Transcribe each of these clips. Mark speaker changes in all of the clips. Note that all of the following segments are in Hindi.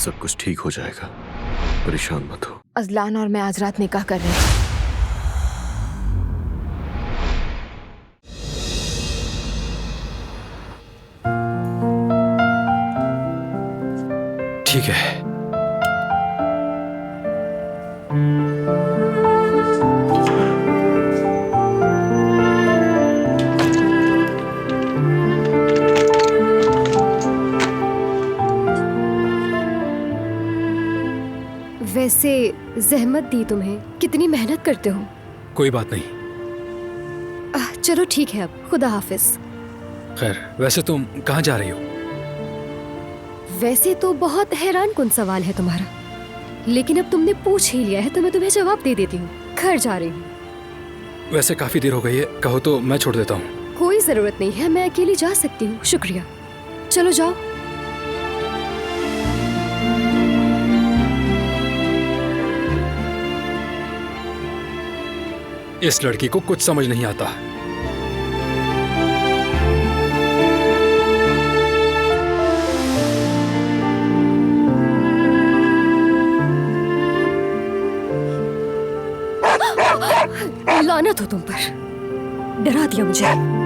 Speaker 1: सब कुछ ठीक हो जाएगा, परेशान मत हो।
Speaker 2: अजलान और मैं आज रात निकाह कर रहे हैं।
Speaker 3: ठीक है।
Speaker 4: वैसे जहमत दी तुम्हें, कितनी मेहनत करते हो।
Speaker 3: कोई बात नहीं।
Speaker 4: चलो ठीक है, अब खुदा हाफिज।
Speaker 3: खैर, वैसे तुम कहाँ जा रही हो?
Speaker 4: वैसे तो बहुत हैरान कुन सवाल है तुम्हारा, लेकिन अब तुमने पूछ ही लिया है तो मैं तुम्हें जवाब दे देती हूँ। घर जा रही हूँ।
Speaker 3: वैसे काफी देर हो गई है, कहो तो मैं छोड़ देता हूँ।
Speaker 4: कोई जरूरत नहीं है, मैं अकेली जा सकती हूँ। शुक्रिया, चलो जाओ।
Speaker 3: इस लड़की को कुछ समझ नहीं आता।
Speaker 4: लानत हो तुम पर, डरा दिया मुझे।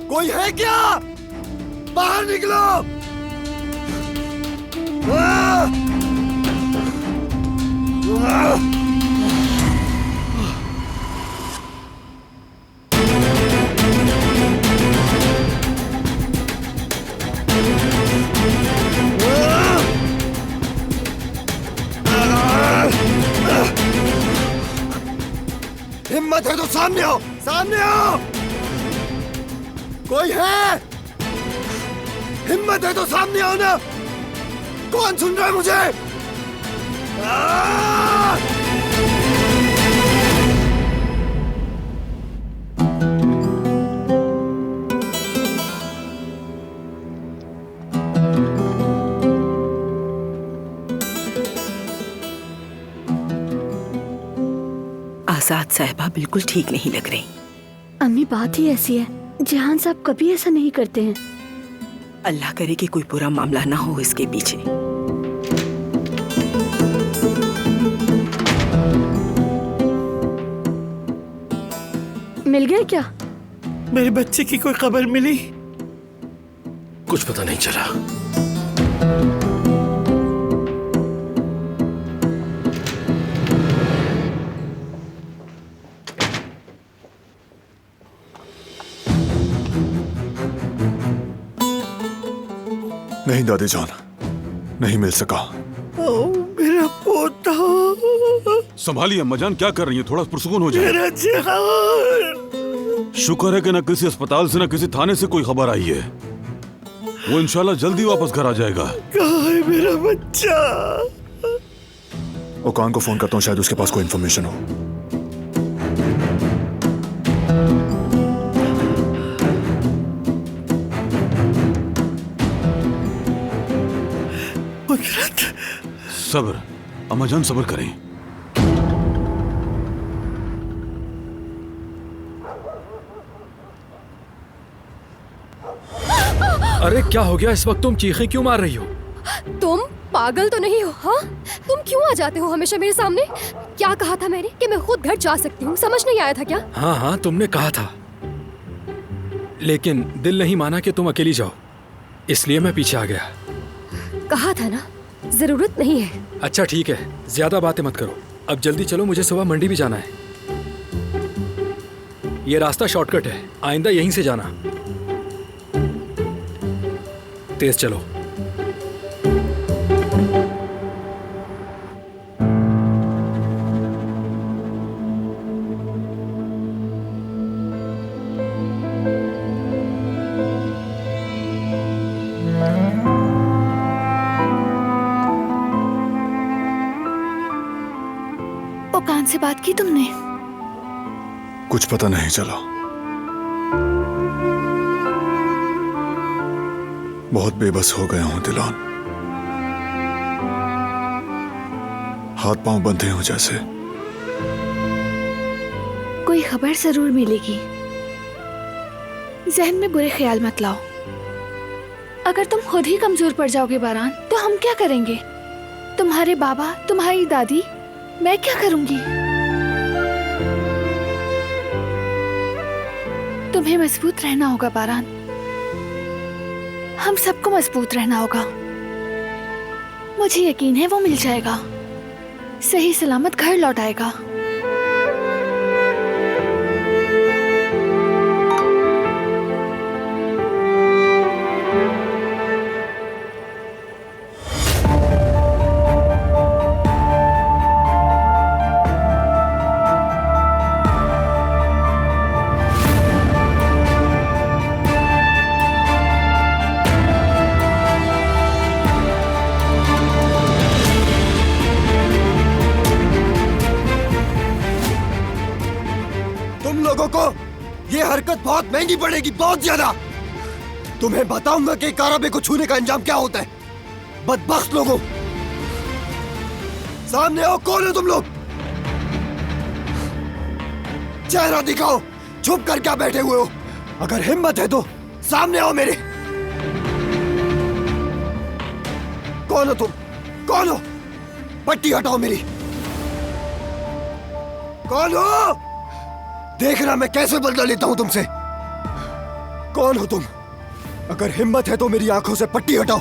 Speaker 5: कोई है क्या? बाहर निकलो! हिम्मत है तो सामने आओ! सामने आओ! कोई है? हिम्मत है तो सामने आओ ना! कौन सुन रहा है मुझे?
Speaker 6: आजाद साहिबा बिल्कुल ठीक नहीं लग रही।
Speaker 7: अम्मी, बात ही ऐसी है, जहान साहब कभी ऐसा नहीं करते हैं।
Speaker 6: अल्लाह करे कि कोई बुरा मामला ना हो इसके पीछे।
Speaker 7: मिल गया क्या?
Speaker 5: मेरे बच्चे की कोई खबर मिली?
Speaker 1: कुछ पता नहीं चला।
Speaker 8: नहीं दादी जान, नहीं मिल सका।
Speaker 5: ओ, मेरा पोता।
Speaker 8: संभालिए अम्मा जान, क्या कर रही हैं? थोड़ा पुरसुकून हो जाए।
Speaker 5: मेरा जहान।
Speaker 9: शुक्र है कि ना किसी अस्पताल से ना किसी थाने से कोई खबर आई है। वो इंशाल्लाह जल्दी वापस घर आ जाएगा।
Speaker 5: कहाँ है मेरा बच्चा?
Speaker 8: ओकान को फोन करता हूँ, शायद उसके पास कोई इंफॉर्मेशन हो।
Speaker 5: कुदरत,
Speaker 9: सब्र अम्मा जान, सब्र करें।
Speaker 3: अरे क्या हो गया? इस वक्त तुम चीखें क्यों मार रही हो?
Speaker 4: तुम पागल तो नहीं हो? हाँ, तुम क्यों आ जाते हो हमेशा मेरे सामने? क्या कहा था मैंने कि मैं खुद घर जा सकती हूँ? समझ नहीं आया था क्या?
Speaker 3: हाँ हाँ, तुमने कहा था, लेकिन दिल नहीं माना कि तुम अकेली जाओ, इसलिए मैं पीछे आ गया।
Speaker 4: कहा था ना, जरूरत नहीं है।
Speaker 3: अच्छा ठीक है, ज्यादा बातें मत करो, अब जल्दी चलो, मुझे सुबह मंडी भी जाना है। ये रास्ता शॉर्टकट है, आइंदा यहीं से जाना। तेज चलो।
Speaker 7: ओकान से बात की तुमने?
Speaker 8: कुछ पता नहीं चला। बहुत बेबस हो गया हूं दिलान, हाथ पांव बंधे हो जैसे।
Speaker 7: कोई खबर जरूर मिलेगी। जहन में बुरे ख्याल मत लाओ। अगर तुम खुद ही कमजोर पड़ जाओगे बारान, तो हम क्या करेंगे? तुम्हारे बाबा, तुम्हारी दादी, मैं क्या करूंगी? तुम्हें मजबूत रहना होगा बारान, हम सबको मजबूत रहना होगा। मुझे यकीन है वो मिल जाएगा, सही सलामत घर लौट आएगा।
Speaker 5: ये हरकत बहुत महंगी पड़ेगी, बहुत ज्यादा। तुम्हें बताऊंगा कि काराबे को छूने का अंजाम क्या होता है। बदबख्त लोगों, सामने आओ। कौन हो तुम लोग? चेहरा दिखाओ, छुप कर क्या बैठे हुए हो? अगर हिम्मत है तो सामने आओ मेरे। कौन हो तुम? कौन हो? पट्टी हटाओ मेरी। कौन हो? देखना मैं कैसे बदला लेता हूं तुमसे। कौन हो तुम? अगर हिम्मत है तो मेरी आंखों से पट्टी हटाओ।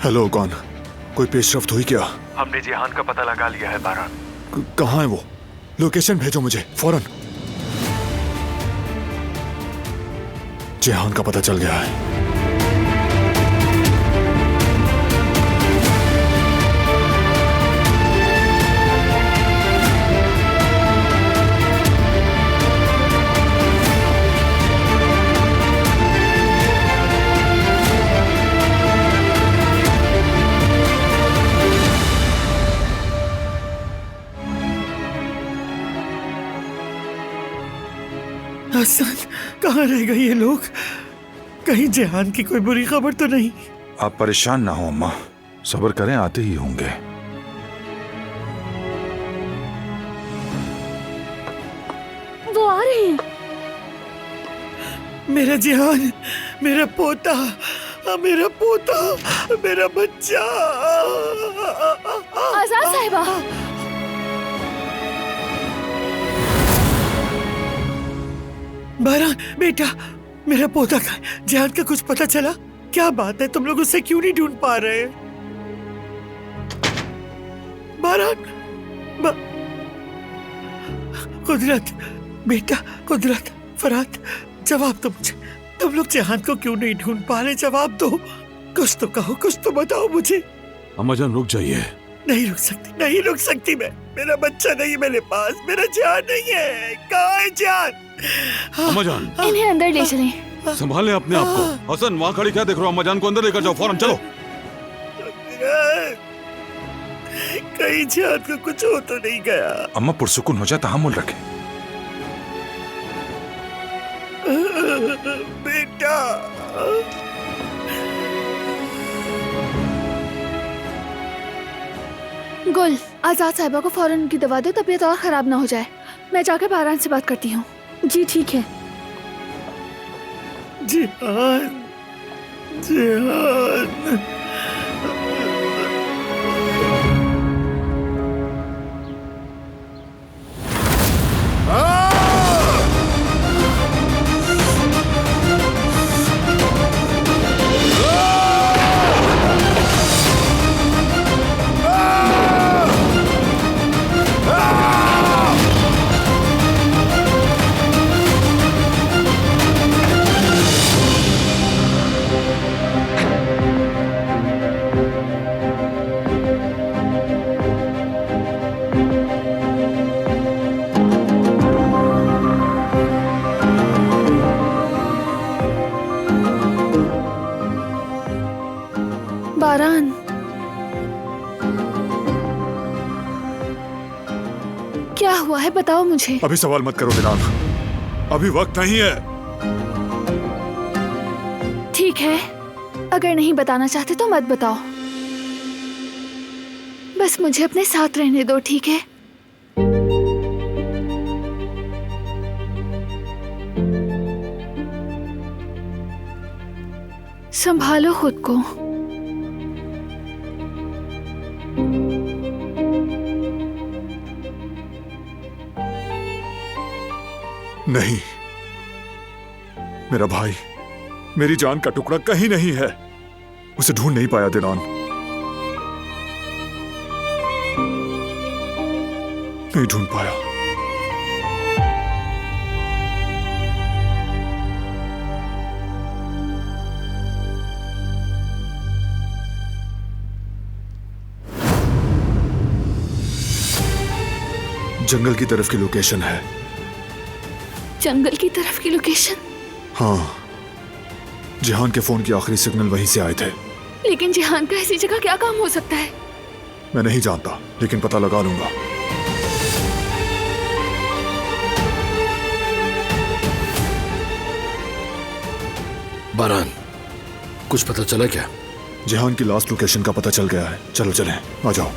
Speaker 8: हेलो, कौन? कोई पेशरफ्त हुई क्या?
Speaker 1: हमने जिहान का पता लगा लिया है बारान।
Speaker 8: कहाँ है वो? लोकेशन भेजो मुझे फौरन। जिहान का पता चल गया है।
Speaker 5: हसन, कहाँ रह गए ये लोग? कहीं जिहान की कोई बुरी खबर तो नहीं?
Speaker 10: आप परेशान ना हो अम्मा, सब्र करें, आते ही होंगे।
Speaker 7: वो आ रहे हैं।
Speaker 5: मेरा जिहान, मेरा पोता, मेरा पोता, मेरा बच्चा।
Speaker 7: आजाद साहिबा,
Speaker 5: बारान बेटा, मेरा पोता का जिहान का कुछ पता चला? क्या बात है, तुम लोग उसे क्यों नहीं ढूंढ पा रहे? बारान, कुदरत बेटा, कुदरत, फरहाद, जवाब दो मुझे।
Speaker 11: तुम लोग जहान को क्यों नहीं ढूंढ पा रहे? जवाब दो, कुछ तो कहो, कुछ तो बताओ मुझे।
Speaker 9: अम्मा जान रुक जाइए।
Speaker 11: नहीं रुक सकती, नहीं रुक सकती मैं। मेरा बच्चा नहीं मेरे पास, मेरा जान नहीं है। कहाँ है जान?
Speaker 9: अम्मा जान
Speaker 7: इन्हें अंदर ले चलें।
Speaker 9: संभालें अपने आप को। हसन वहाँ खड़ी क्या देख रहे हो? अम्मा जान को अंदर लेकर जाओ फौरन, चलो।
Speaker 11: कहीं जान को कुछ हो तो नहीं गया?
Speaker 10: अम्मा पुरसुकुन हो जाए, तहम्मुल रखे।
Speaker 11: बेटा
Speaker 7: गुल, आजाद साहिबा को फौरन उनकी दवा दो, तबीयत और खराब ना हो जाए। मैं जाके बारान से बात करती हूँ। जी ठीक है।
Speaker 11: जिहान, जिहान।
Speaker 7: बारान, क्या हुआ है बताओ मुझे।
Speaker 8: अभी सवाल मत करो दिलान, अभी वक्त नहीं है।
Speaker 7: ठीक है, अगर नहीं बताना चाहते तो मत बताओ, बस मुझे अपने साथ रहने दो, ठीक है? संभालो खुद को।
Speaker 8: नहीं, मेरा भाई, मेरी जान का टुकड़ा कहीं नहीं है। उसे ढूंढ नहीं पाया दिलान, नहीं ढूंढ पाया। जंगल की तरफ की लोकेशन है।
Speaker 7: जंगल की तरफ की लोकेशन?
Speaker 8: हाँ, जिहान के फोन की आखिरी सिग्नल वहीं से आए थे।
Speaker 7: लेकिन जिहान का ऐसी जगह क्या काम हो सकता है?
Speaker 8: मैं नहीं जानता, लेकिन पता लगा लूंगा।
Speaker 3: बारान, कुछ पता चला क्या?
Speaker 8: जिहान की लास्ट लोकेशन का पता चल गया है। चलो चलें, आ जाओ।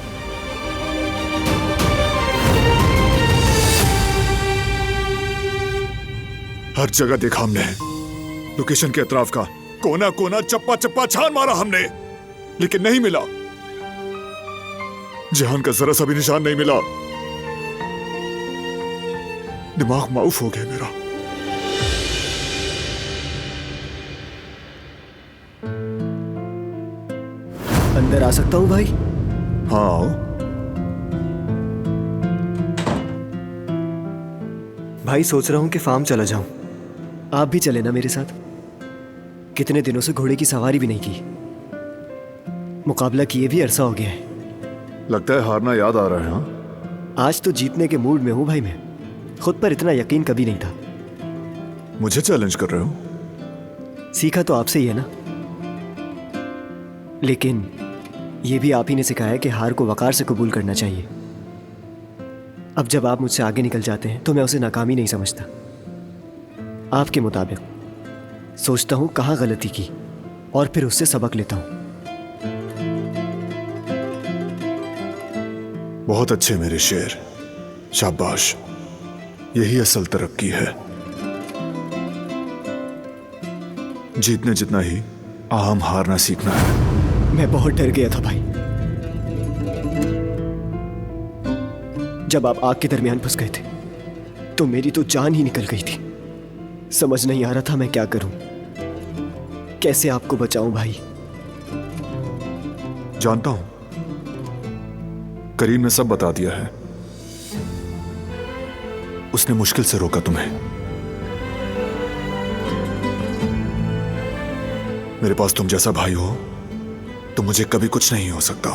Speaker 8: हर जगह देखा हमने, लोकेशन के अतराफ का कोना कोना चप्पा चप्पा छान मारा हमने, लेकिन नहीं मिला। जिहान का जरा सा भी निशान नहीं मिला। दिमाग माउफ हो गया मेरा।
Speaker 5: अंदर आ सकता हूँ भाई?
Speaker 8: हाँ आओ।
Speaker 5: भाई सोच रहा हूँ कि फार्म चला जाऊं। आप भी चले ना मेरे साथ? कितने दिनों से घोड़े की सवारी भी नहीं की। मुकाबला किए भी अरसा हो गया है।
Speaker 8: लगता है हारना याद आ रहा है। हाँ,
Speaker 5: आज तो जीतने के मूड में हूं भाई। मैं खुद पर इतना यकीन कभी नहीं था।
Speaker 8: मुझे चैलेंज कर रहे हो?
Speaker 5: सीखा तो आपसे ही है ना, लेकिन ये भी आप ही ने सिखाया कि हार को वकार से कबूल करना चाहिए। अब जब आप मुझसे आगे निकल जाते हैं तो मैं उसे नाकामी नहीं समझता। आपके मुताबिक सोचता हूं कहाँ गलती की और फिर उससे सबक लेता हूं।
Speaker 8: बहुत अच्छे मेरे शेर, शाबाश। यही असल तरक्की है। जीतने जितना ही आम हारना सीखना है।
Speaker 5: मैं बहुत डर गया था भाई, जब आप आग के दरमियान फंस गए थे तो मेरी तो जान ही निकल गई थी। समझ नहीं आ रहा था मैं क्या करूं, कैसे आपको बचाऊं भाई।
Speaker 8: जानता हूं, करीम ने सब बता दिया है। उसने मुश्किल से रोका तुम्हें। मेरे पास तुम जैसा भाई हो तो मुझे कभी कुछ नहीं हो सकता।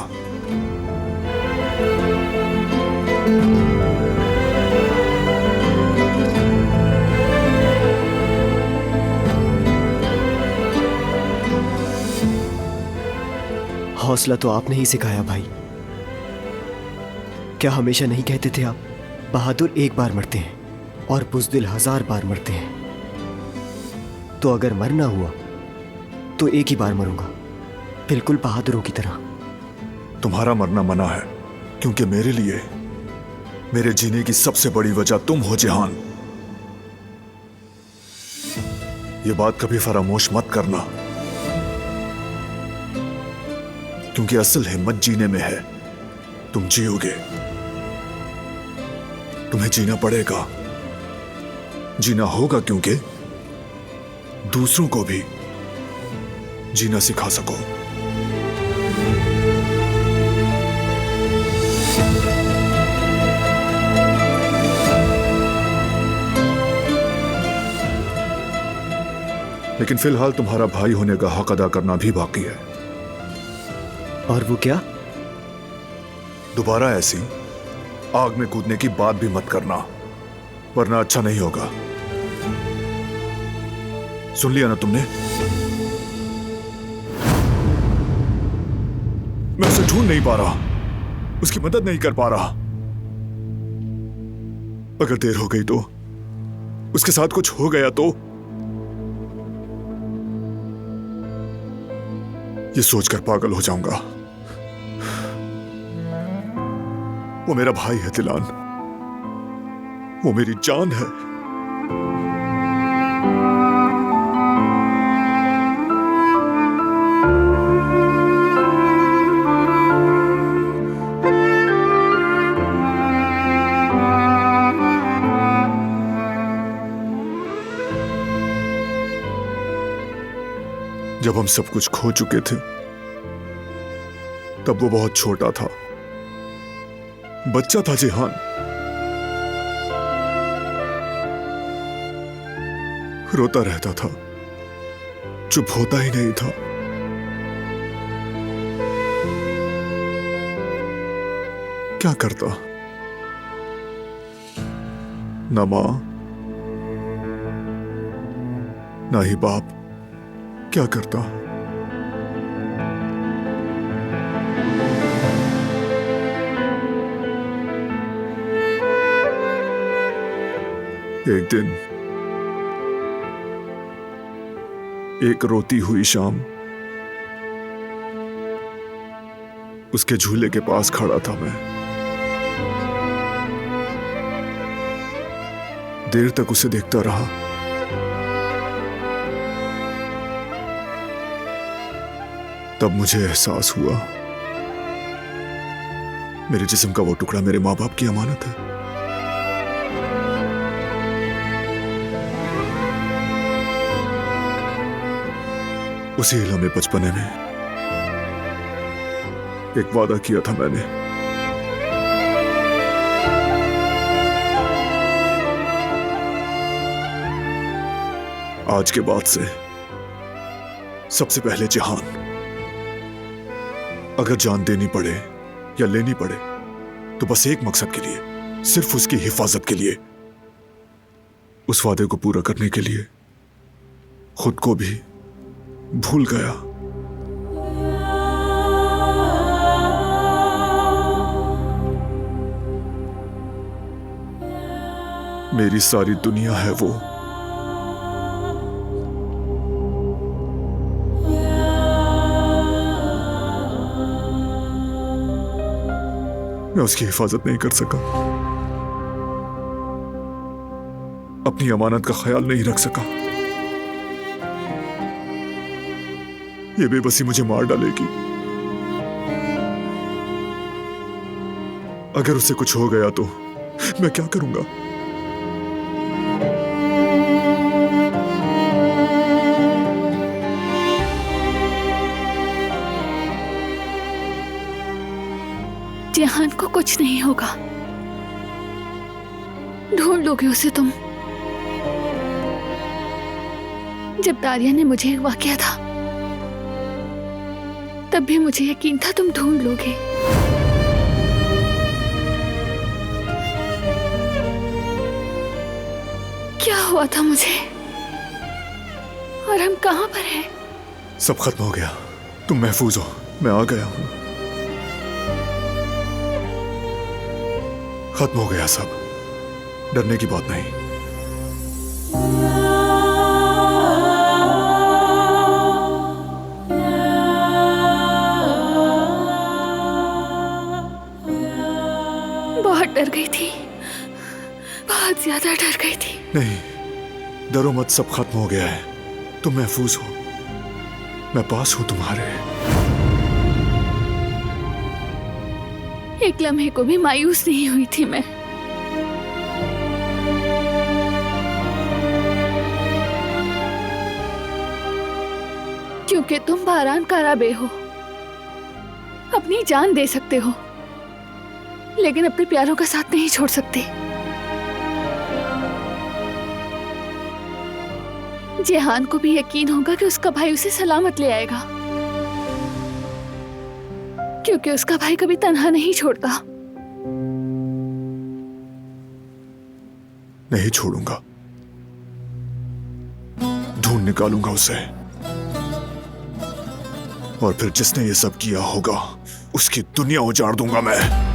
Speaker 5: हौसला तो आपने ही सिखाया भाई। क्या हमेशा नहीं कहते थे आप, बहादुर एक बार मरते हैं और बुज़दिल 1000 बार मरते हैं? तो अगर मरना हुआ तो एक ही बार मरूंगा, बिल्कुल बहादुरों की तरह।
Speaker 8: तुम्हारा मरना मना है क्योंकि मेरे लिए मेरे जीने की सबसे बड़ी वजह तुम हो जिहान। ये बात कभी फरामोश मत करना, क्योंकि असल हिम्मत जीने में है। तुम जियोगे, तुम्हें जीना पड़ेगा, जीना होगा, क्योंकि दूसरों को भी जीना सिखा सको। लेकिन फिलहाल तुम्हारा भाई होने का हक अदा करना भी बाकी है।
Speaker 5: और वो क्या?
Speaker 8: दोबारा ऐसी आग में कूदने की बात भी मत करना, वरना अच्छा नहीं होगा। सुन लिया ना तुमने? मैं उसे ढूंढ नहीं पा रहा, उसकी मदद नहीं कर पा रहा। अगर देर हो गई तो, उसके साथ कुछ हो गया तो, ये सोचकर पागल हो जाऊंगा। वो मेरा भाई है दिलान, वो मेरी जान है। जब हम सब कुछ खो चुके थे तब वो बहुत छोटा था, बच्चा था जिहान। रोता रहता था, चुप होता ही नहीं था। क्या करता? ना मां ना ही बाप, क्या करता? एक दिन, एक रोती हुई शाम, उसके झूले के पास खड़ा था मैं। देर तक उसे देखता रहा। तब मुझे एहसास हुआ मेरे जिस्म का वो टुकड़ा मेरे मां बाप की अमानत है। उसी लम्हे बचपने में एक वादा किया था मैंने। आज के बाद से सबसे पहले जिहान, अगर जान देनी पड़े या लेनी पड़े तो बस एक मकसद के लिए, सिर्फ उसकी हिफाजत के लिए, उस वादे को पूरा करने के लिए खुद को भी भूल गया। मेरी सारी दुनिया है वो। मैं उसकी हिफाजत नहीं कर सका, अपनी अमानत का ख्याल नहीं रख सका। ये बेबसी मुझे मार डालेगी। अगर उसे कुछ हो गया तो मैं क्या करूंगा?
Speaker 7: जिहान को कुछ नहीं होगा, ढूंढ लोगे उसे तुम। जब दारिया ने मुझे अगवा किया था तब भी मुझे यकीन था तुम ढूंढ लोगे। क्या हुआ था मुझे, और हम कहां पर हैं?
Speaker 8: सब खत्म हो गया, तुम महफूज हो, मैं आ गया हूं। खत्म हो गया सब, डरने की बात नहीं।
Speaker 7: बहुत डर गई थी, बहुत ज्यादा डर गई थी।
Speaker 8: नहीं, डरो मत, सब खत्म हो गया है। तुम महफूज हो, मैं पास हूं तुम्हारे।
Speaker 7: एक लम्हे को भी मायूस नहीं हुई थी मैं। क्योंकि तुम बारान काराबे हो, अपनी जान दे सकते हो, लेकिन अपने प्यारों का साथ नहीं छोड़ सकते। जेहान को भी यकीन होगा कि उसका भाई उसे सलामत ले आएगा, क्योंकि उसका भाई कभी तन्हा नहीं छोड़ता।
Speaker 8: नहीं छोड़ूंगा, ढूंढ निकालूंगा उसे, और फिर जिसने ये सब किया होगा उसकी दुनिया उजाड़ दूंगा मैं।